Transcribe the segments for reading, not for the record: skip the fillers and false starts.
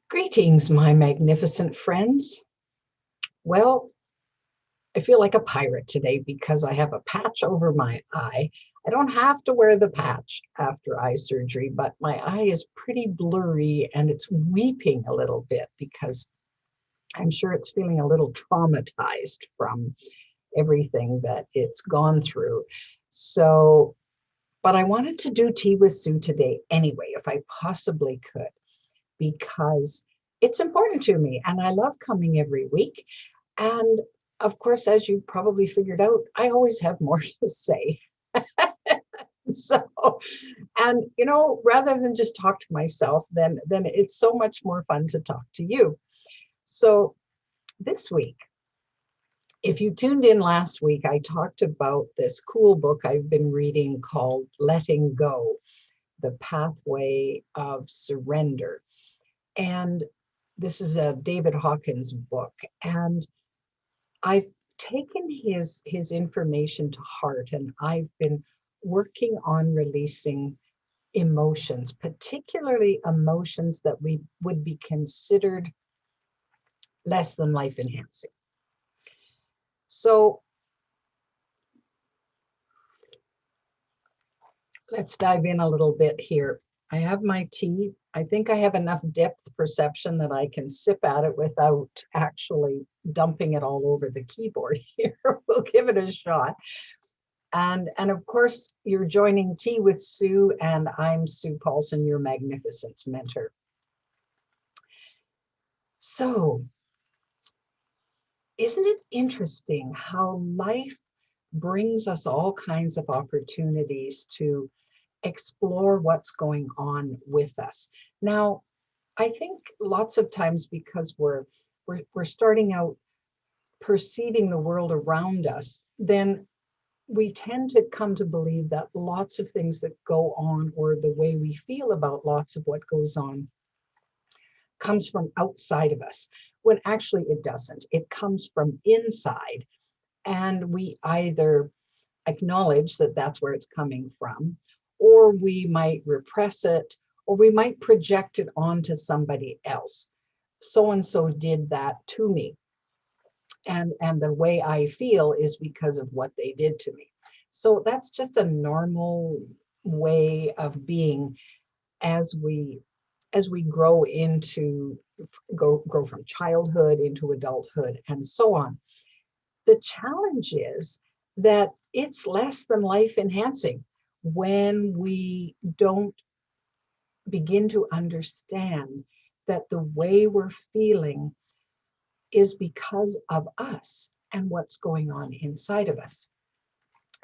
Greetings, my magnificent friends. Well, I feel like a pirate today because I have a patch over my eye. I don't have to wear the patch after eye surgery, but my eye is pretty blurry and it's weeping a little bit because I'm sure it's feeling a little traumatized from everything that it's gone through. So, but I wanted to do tea with Sue today anyway, if I possibly could, because it's important to me and I love coming every week. And of course, as you probably figured out, I always have more to say. So, and rather than just talk to myself, then it's so much more fun to talk to you. So this week, if you tuned in last week, I talked about this cool book I've been reading called Letting Go, The Pathway of Surrender. And this is a David Hawkins book. And I've taken his information to heart, and I've been working on releasing emotions, particularly emotions that we would be considered less than life enhancing. So let's dive in a little bit here. I have my tea. I think I have enough depth perception that I can sip at it without actually dumping it all over the keyboard here. We'll give it a shot. And of course, you're joining Tea with Sue, and I'm Sue Paulson, your magnificence mentor. So, isn't it interesting how life brings us all kinds of opportunities to explore what's going on with us? Now, I think lots of times because we're starting out perceiving the world around us, then we tend to come to believe that lots of things that go on, or the way we feel about lots of what goes on, comes from outside of us, when actually it doesn't. It comes from inside. And we either acknowledge that that's where it's coming from, or we might repress it, or we might project it onto somebody else. So and so did that to me. And the way I feel is because of what they did to me. So that's just a normal way of being as we grow into grow from childhood into adulthood and so on. The challenge is that it's less than life enhancing when we don't begin to understand that the way we're feeling is because of us and what's going on inside of us.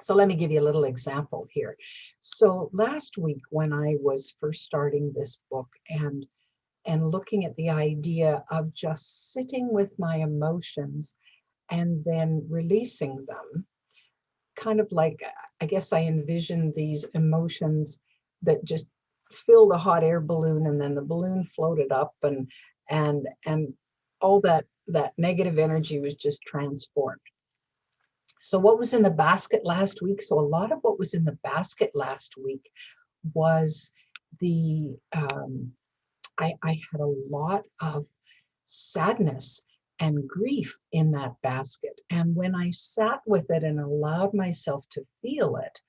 So let me give you a little example here. So last week, when I was first starting this book and looking at the idea of just sitting with my emotions and then releasing them, kind of like, I guess I envisioned these emotions that just fill the hot air balloon, and then the balloon floated up, and all that negative energy was just transformed. So what was in the basket last week? So a lot of what was in the basket last week was the I had a lot of sadness and grief in that basket. And when I sat with it and allowed myself to feel it,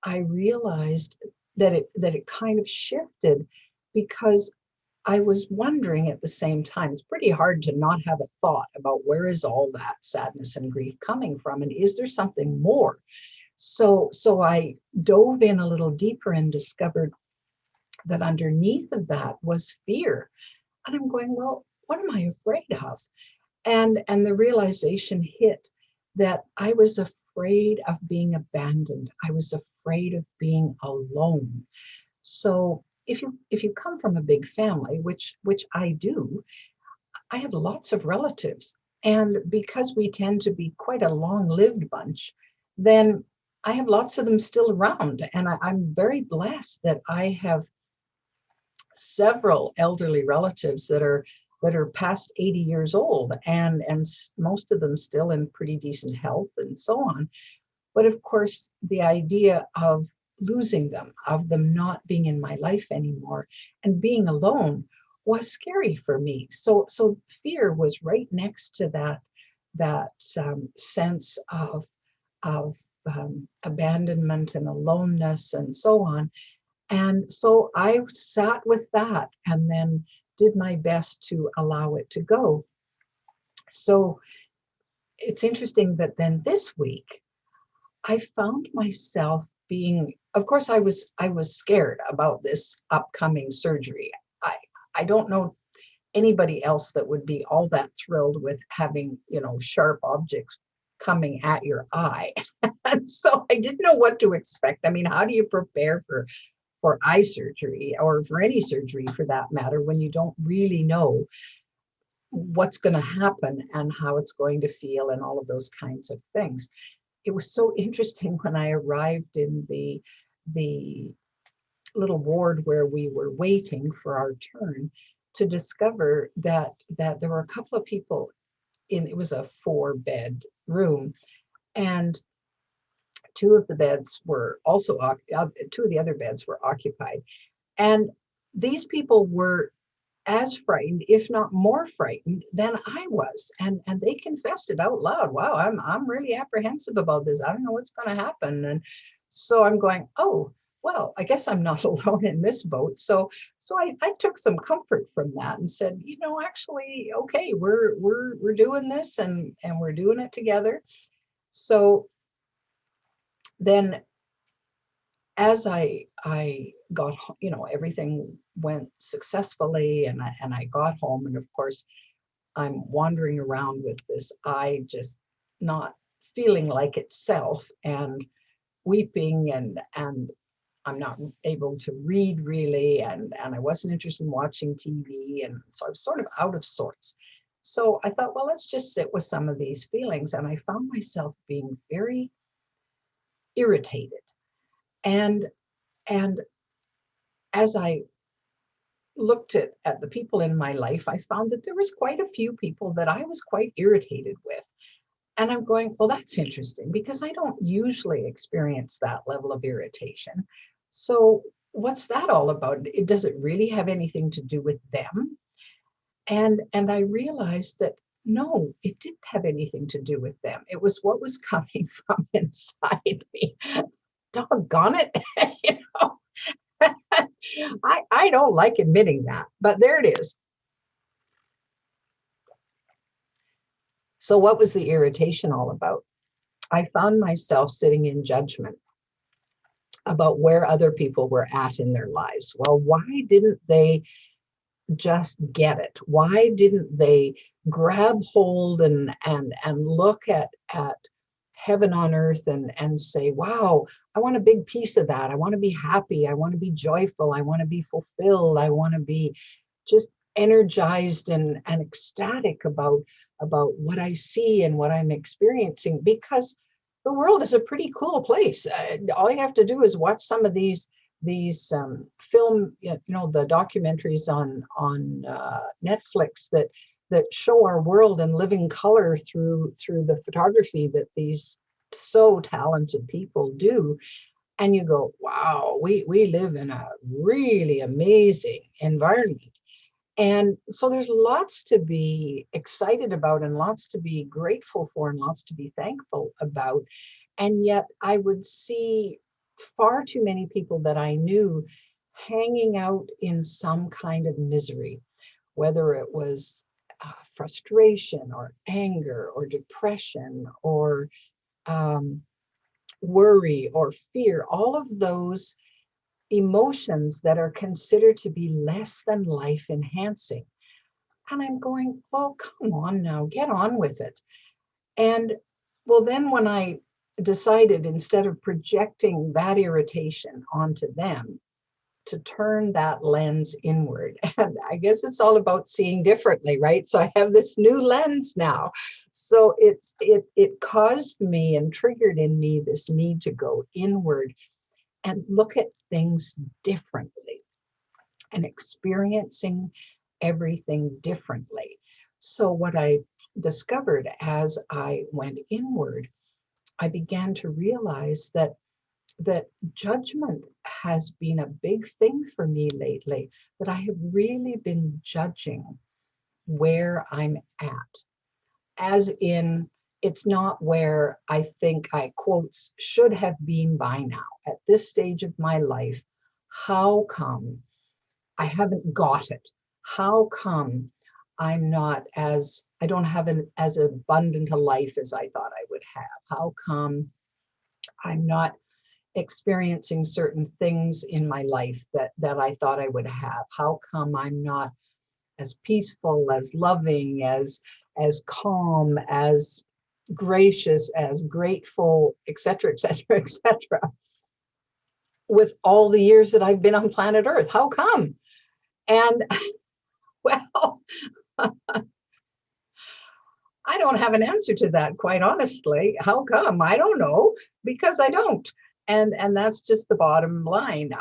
I realized that it kind of shifted, because I was wondering at the same time. It's pretty hard to not have a thought about where is all that sadness and grief coming from, and is there something more? So I dove in a little deeper and discovered that underneath of that was fear. And I'm going, well, what am I afraid of? And the realization hit that I was afraid of being abandoned. I was afraid of being alone. So if you come from a big family, which I do, I have lots of relatives. And because we tend to be quite a long-lived bunch, then I have lots of them still around. And I'm very blessed that I have several elderly relatives that are past 80 years old, and most of them still in pretty decent health and so on. But of course, the idea of losing them, of them not being in my life anymore and being alone, was scary for me. So fear was right next to that sense of abandonment and aloneness and so on. And so I sat with that and then did my best to allow it to go. So it's interesting that then this week I found myself being, of course, I was scared about this upcoming surgery. I I don't know anybody else that would be all that thrilled with having, sharp objects coming at your eye. And so I didn't know what to expect. I mean, how do you prepare for eye surgery or for any surgery for that matter when you don't really know what's going to happen and how it's going to feel and all of those kinds of things? It was so interesting when I arrived in the little ward where we were waiting for our turn to discover that there were a couple of people in, it was a 4-bed room, and two of the beds were also two of the other beds were occupied, and these people were as frightened, if not more frightened than I was. And they confessed it out loud. Wow, I'm really apprehensive about this. I don't know what's going to happen. And so I'm going, oh, well, I guess I'm not alone in this boat. So I took some comfort from that and said, actually, okay, we're doing this and we're doing it together. So then as I got, everything went successfully, and I got home, and of course I'm wandering around with this eye just not feeling like itself, and weeping, and I'm not able to read really, and I wasn't interested in watching TV, and so I was sort of out of sorts. So I thought, well, let's just sit with some of these feelings, and I found myself being very irritated. And and as I looked at the people in my life, I found that there was quite a few people that I was quite irritated with. And I'm going, well, that's interesting because I don't usually experience that level of irritation. So what's that all about? Does it really have anything to do with them? And I realized that no, it didn't have anything to do with them. It was what was coming from inside me. Doggone it. You know, I don't like admitting that, but there it is. So what was the irritation all about? I found myself sitting in judgment about where other people were at in their lives. Well, why didn't they just get it? Why didn't they grab hold and look at heaven on earth and say, wow, I want a big piece of that. I want to be happy. I want to be joyful. I want to be fulfilled. I want to be just energized and ecstatic about what I see and what I'm experiencing, because the world is a pretty cool place. All you have to do is watch some of these film, the documentaries on Netflix that show our world in living color through the photography that these so talented people do. And you go, wow, we live in a really amazing environment. And so there's lots to be excited about and lots to be grateful for and lots to be thankful about. And yet I would see far too many people that I knew hanging out in some kind of misery, whether it was frustration or anger or depression or um, worry or fear, all of those emotions that are considered to be less than life enhancing. And I'm going, well, come on now, get on with it. And well, then when I decided, instead of projecting that irritation onto them, to turn that lens inward. And I guess it's all about seeing differently, right? So I have this new lens now. So it caused me and triggered in me this need to go inward and look at things differently and experiencing everything differently. So what I discovered as I went inward, I began to realize that that judgment has been a big thing for me lately, that I have really been judging where I'm at, as in, it's not where I think I, quotes, should have been by now. At this stage of my life, how come I haven't got it? How come I'm not as, I don't have as abundant a life as I thought I would have? How come I'm not experiencing certain things in my life that I thought I would have? How come I'm not as peaceful, as loving, as calm, as gracious, as grateful, etc., etc., etc., with all the years that I've been on planet Earth? How come? And well, I don't have an answer to that, quite honestly. How come? I don't know, because I don't. And that's just the bottom line.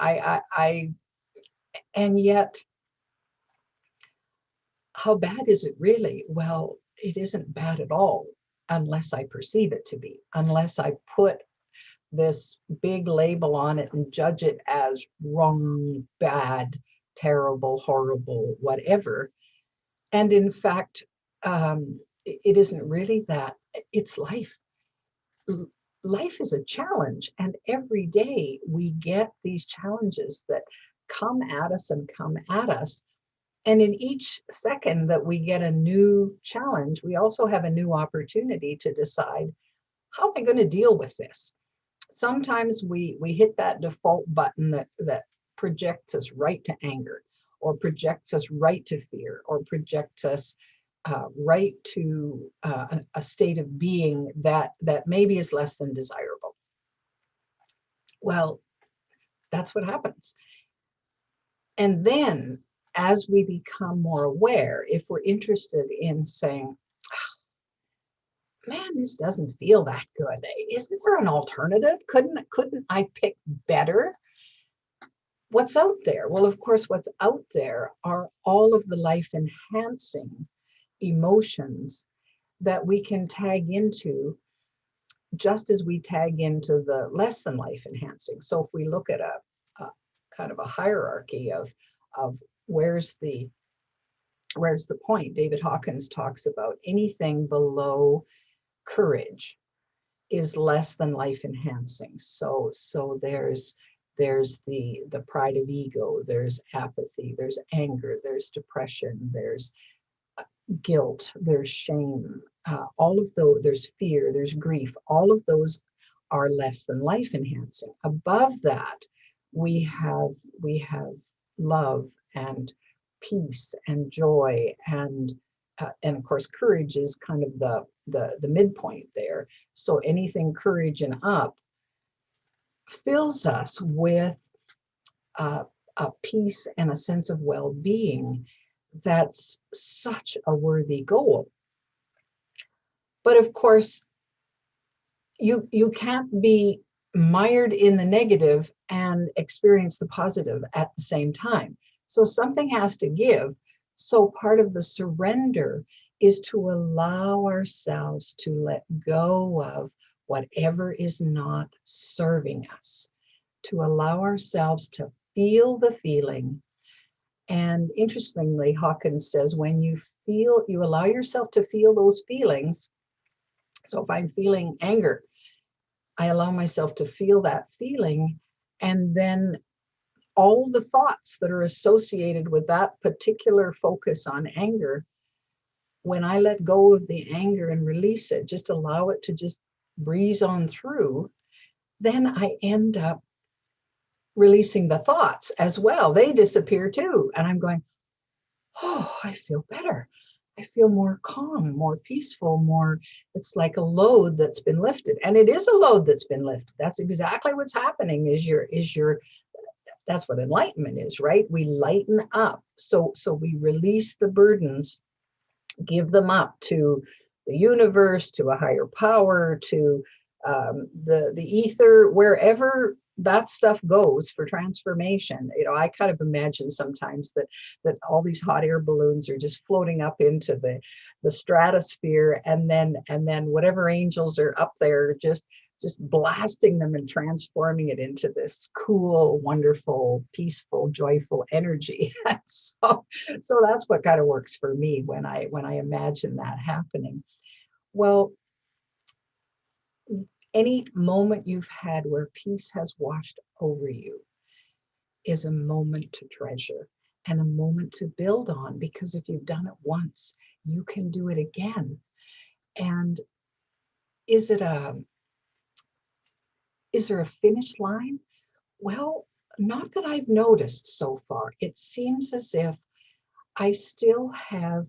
And yet, how bad is it really? Well, it isn't bad at all unless I perceive it to be, unless I put this big label on it and judge it as wrong, bad, terrible, horrible, whatever. And in fact, it isn't really that. It's life. Life is a challenge, and every day we get these challenges that come at us and come at us. And in each second that we get a new challenge, we also have a new opportunity to decide, how am I going to deal with this? Sometimes we hit that default button that projects us right to anger, or projects us right to fear, or projects us right to a state of being that maybe is less than desirable. Well, that's what happens. And then, as we become more aware, if we're interested in saying, man, this doesn't feel that good. Isn't there an alternative? Couldn't I pick better? What's out there? Well, of course, what's out there are all of the life enhancing emotions that we can tag into, just as we tag into the less than life enhancing. So if we look at a kind of a hierarchy of where's the point, David Hawkins talks about anything below courage is less than life enhancing. So there's the pride of ego, there's apathy, there's anger, there's depression, there's guilt, there's shame, all of those, there's fear, there's grief. All of those are less than life enhancing. Above that, we have love and peace and joy, and of course courage is kind of the midpoint there. So anything courage and up fills us with a peace and a sense of well-being. That's such a worthy goal. But of course, you can't be mired in the negative and experience the positive at the same time. So something has to give. So part of the surrender is to allow ourselves to let go of whatever is not serving us, to allow ourselves to feel the feeling. And interestingly, Hawkins says, when you allow yourself to feel those feelings. So if I'm feeling anger, I allow myself to feel that feeling, and then all the thoughts that are associated with that particular focus on anger, when I let go of the anger and release it, just allow it to just breeze on through, then I end up releasing the thoughts as well. They disappear too. And I'm going, oh, I feel better. I feel more calm, more peaceful, more, it's like a load that's been lifted. And it is a load that's been lifted. That's exactly what's happening that's what enlightenment is, right? We lighten up. So we release the burdens, give them up to the universe, to a higher power, to the ether, wherever that stuff goes for transformation. I kind of imagine sometimes that all these hot air balloons are just floating up into the stratosphere, and then whatever angels are up there just just blasting them and transforming it into this cool, wonderful, peaceful, joyful energy. So that's what kind of works for me when I imagine that happening. Well, any moment you've had where peace has washed over you is a moment to treasure and a moment to build on, because if you've done it once, you can do it again. And is it a is there a finish line? Well, not that I've noticed so far. It seems as if I still have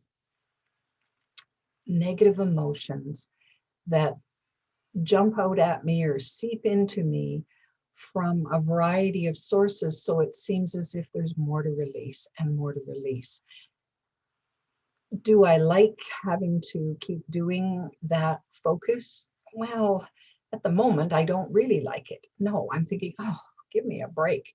negative emotions that jump out at me or seep into me from a variety of sources. So it seems as if there's more to release and more to release. Do I like having to keep doing that focus? Well, at the moment, I don't really like it. No, I'm thinking, oh, give me a break.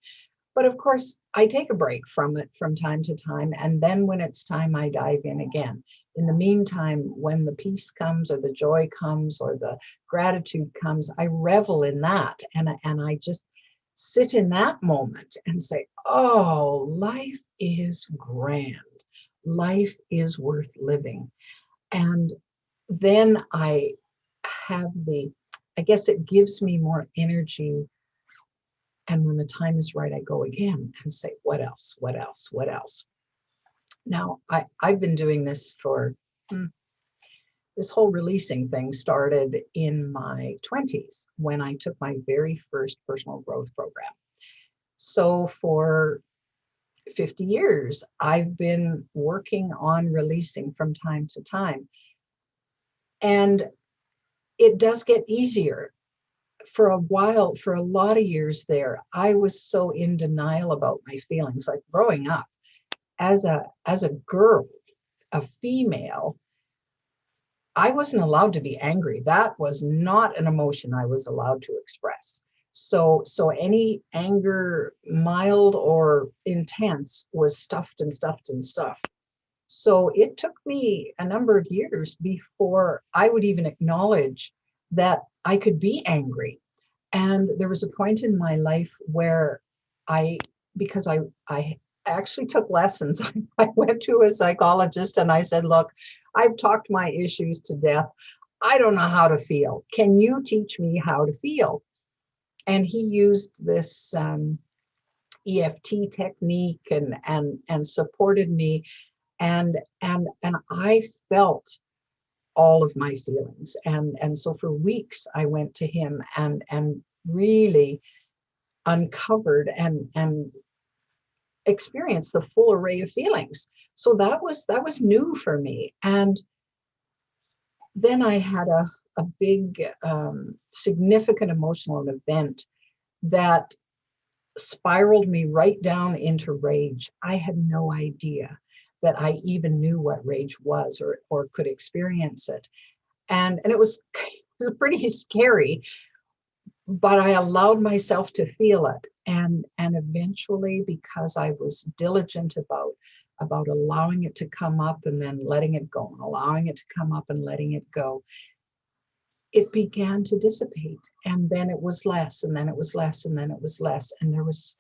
But of course, I take a break from it from time to time. And then when it's time, I dive in again. In the meantime, when the peace comes or the joy comes or the gratitude comes, I revel in that. And I just sit in that moment and say, oh, life is grand. Life is worth living. And then I guess it gives me more energy. And when the time is right, I go again and say, what else? What else? What else? Now, I've been doing this for, this whole releasing thing started in my 20s when I took my very first personal growth program. So for 50 years, I've been working on releasing from time to time. And it does get easier. For a while, for a lot of years there, I was so in denial about my feelings. Like growing up as a girl, a female, I wasn't allowed to be angry. That was not an emotion I was allowed to express. So any anger, mild or intense, was stuffed and stuffed and stuffed. So it took me a number of years before I would even acknowledge that I could be angry. And there was a point in my life where because I actually took lessons, I went to a psychologist and I said, look, I've talked my issues to death. I don't know how to feel. Can you teach me how to feel? And he used this EFT technique and supported me. And I felt all of my feelings. And so for weeks I went to him and really uncovered and experienced the full array of feelings. So that was new for me. And then I had a big significant emotional event that spiraled me right down into rage. I had no idea that I even knew what rage was or could experience it. And it was pretty scary, but I allowed myself to feel it. And eventually, because I was diligent about allowing it to come up and then letting it go, and allowing it to come up and letting it go, it began to dissipate. And then it was less, and then it was less, and then it was less. And there was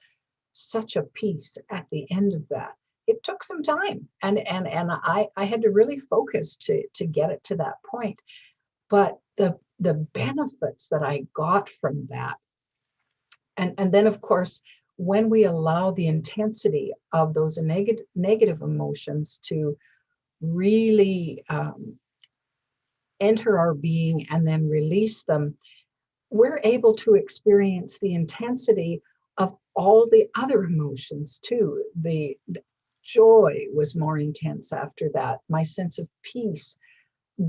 such a peace at the end of that. It took some time, and I had to really focus to get it to that point. But the benefits that I got from that, and then of course, when we allow the intensity of those negative emotions to really enter our being and then release them, we're able to experience the intensity of all the other emotions too. The joy was more intense after that. My sense of peace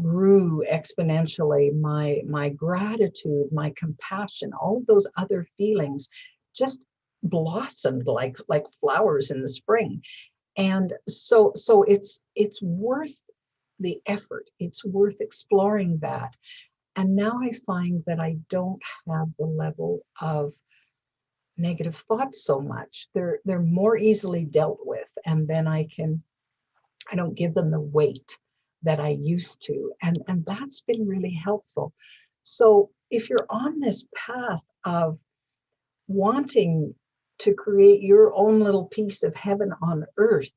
grew exponentially. My gratitude, my compassion, all of those other feelings just blossomed like flowers in the spring. And so it's worth the effort. It's worth exploring that. And now I find that I don't have the level of negative thoughts so much. They're more easily dealt with, and then I don't give them the weight that I used to. And that's been really helpful. So if you're on this path of wanting to create your own little piece of heaven on earth,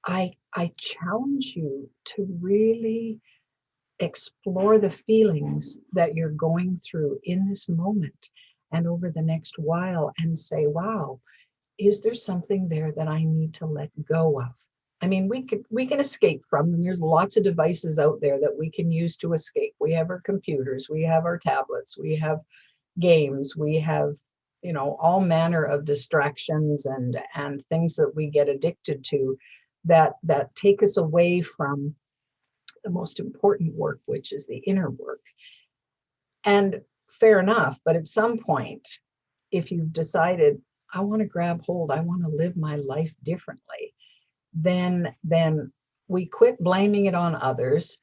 I challenge you to really explore the feelings that you're going through in this moment and over the next while and say, wow, is there something there that I need to let go of? I mean, we can escape from them. There's lots of devices out there that we can use to escape. We have our computers, we have our tablets, we have games, we have, all manner of distractions and things that we get addicted to that take us away from the most important work, which is the inner work. And fair enough, but at some point, if you've decided, I want to grab hold, I want to live my life differently, then we quit blaming it on others.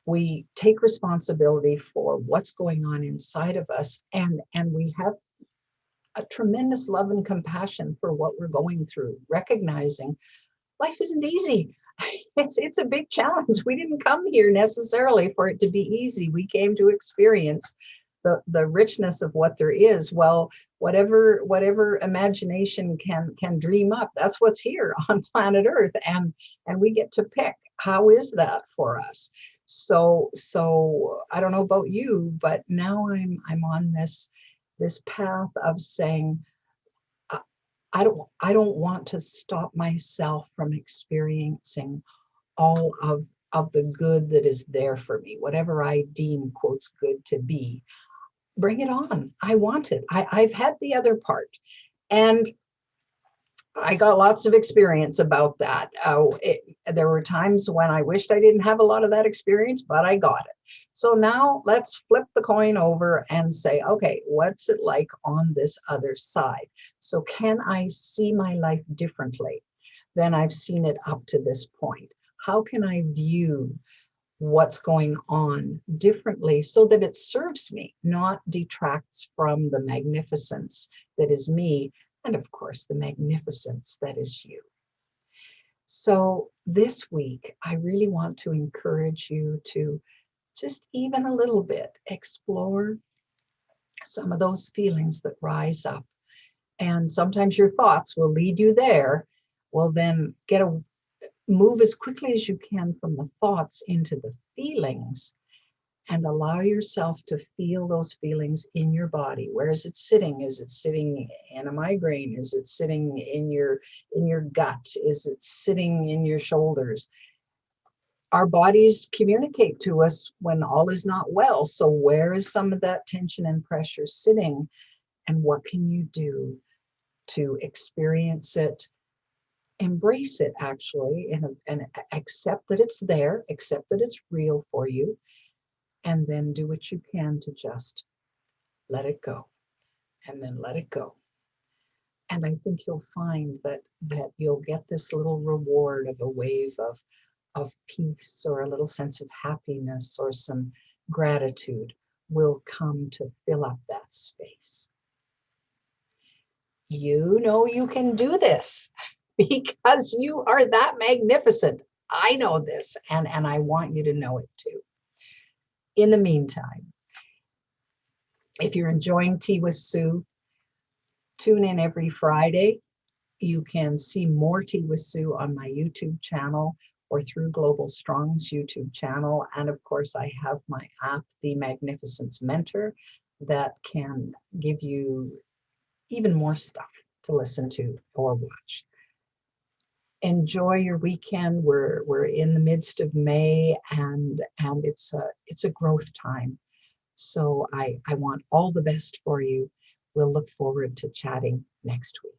We take responsibility for what's going on inside of us, and we have a tremendous love and compassion for what we're going through, recognizing life isn't easy. It's a big challenge. We didn't come here necessarily for it to be easy. We came to experience the richness of what there is. Well, whatever imagination can dream up, that's what's here on planet Earth, and we get to pick how is that for us. So I don't know about you, but now I'm on this path of saying, I don't want to stop myself from experiencing all of the good that is there for me, whatever I deem quotes good to be. Bring it on. I want it. I've had the other part, and I got lots of experience about that. There were times when I wished I didn't have a lot of that experience, but I got it. So now let's flip the coin over and say, okay, what's it like on this other side? So can I see my life differently than I've seen it up to this point? How can I view what's going on differently so that it serves me, not detracts from the magnificence that is me, and of course, the magnificence that is you. So this week, I really want to encourage you to just even a little bit explore some of those feelings that rise up. And sometimes your thoughts will lead you there. Well, then move as quickly as you can from the thoughts into the feelings, and allow yourself to feel those feelings in your body. Where is it sitting? Is it sitting in a migraine? Is it sitting in your gut? Is it sitting in your shoulders? Our bodies communicate to us when all is not well. So where is some of that tension and pressure sitting? And what can you do to experience it, embrace it actually, and accept that it's there, accept that it's real for you, and then do what you can to just let it go, and then let it go. And I think you'll find that you'll get this little reward of a wave of peace, or a little sense of happiness, or some gratitude will come to fill up that space. You know you can do this because you are that magnificent. I know this, and I want you to know it too. In the meantime, if you're enjoying Tea with Sue, tune in every Friday. You can see more Tea with Sue on my YouTube channel or through Global Strong's YouTube channel. And of course, I have my app, The Magnificence Mentor, that can give you even more stuff to listen to or watch. Enjoy your weekend. We're in the midst of May, and it's a growth time. So I want all the best for you. We'll look forward to chatting next week.